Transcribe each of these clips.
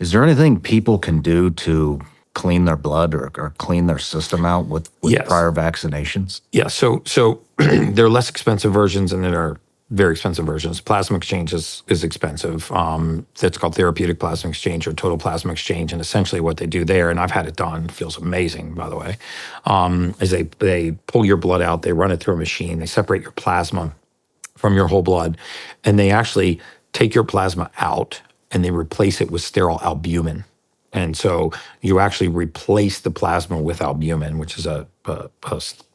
Is there anything people can do to clean their blood or clean their system out with Yes. prior vaccinations? Yeah. So there are less expensive versions and there are very expensive versions. Plasma exchange is expensive. It's called therapeutic plasma exchange or total plasma exchange. And essentially what they do there, and I've had it done, feels amazing, by the way, is they pull your blood out, they run it through a machine, they separate your plasma from your whole blood, and they actually take your plasma out and they replace it with sterile albumin. And so you actually replace the plasma with albumin, which is a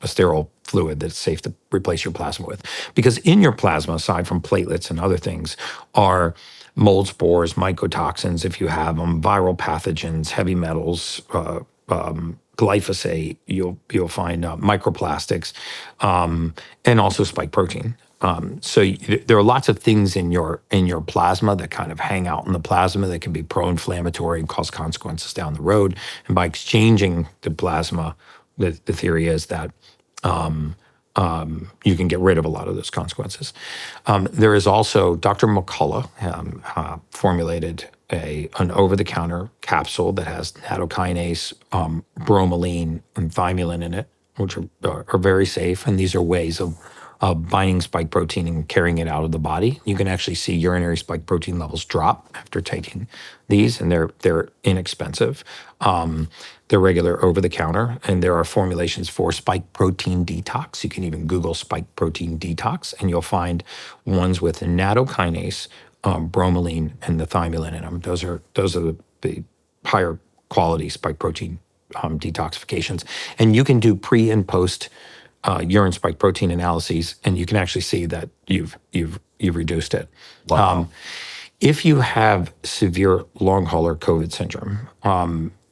sterile fluid that's safe to replace your plasma with. Because in your plasma, aside from platelets and other things, are mold spores, mycotoxins, if you have them, viral pathogens, heavy metals, glyphosate. You'll find microplastics, and also spike protein. There are lots of things in your plasma that kind of hang out in the plasma that can be pro-inflammatory and cause consequences down the road. And by exchanging the plasma, the theory is that you can get rid of a lot of those consequences. There is also Dr. McCullough formulated an over-the-counter capsule that has nattokinase, bromelain, and thymulin in it, which are very safe. And these are ways of binding spike protein and carrying it out of the body. You can actually see urinary spike protein levels drop after taking these, and they're inexpensive. They're regular over-the-counter, and there are formulations for spike protein detox. You can even Google spike protein detox, and you'll find ones with nattokinase, bromelain, and the thymulin in them. Those are the higher quality spike protein detoxifications. And you can do pre and post urine spike protein analyses, and you can actually see that you've reduced it. Wow. If you have severe long hauler COVID syndrome,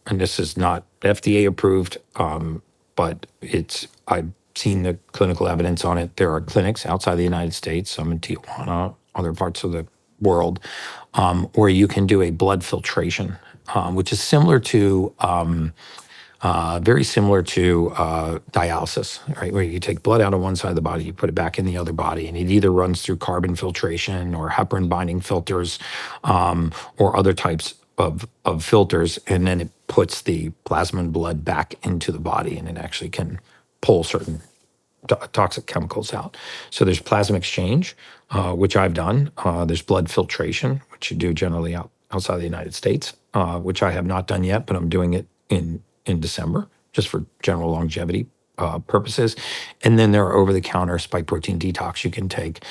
and this is not FDA approved, but I've seen the clinical evidence on it. There are clinics outside the United States, some in Tijuana, other parts of the world, where you can do a blood filtration, which is similar to very similar to dialysis, right? Where you take blood out of one side of the body, you put it back in the other body, and it either runs through carbon filtration or heparin binding filters, or other types of filters, and then it puts the plasma and blood back into the body, and it actually can pull certain toxic chemicals out. So there's plasma exchange, which I've done. There's blood filtration, which you do generally outside the United States, which I have not done yet, but I'm doing it in December, just for general longevity purposes. And then there are over-the-counter spike protein detox you can take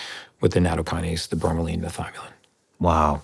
with the nattokinase, the bromelain, the thymulin. Wow.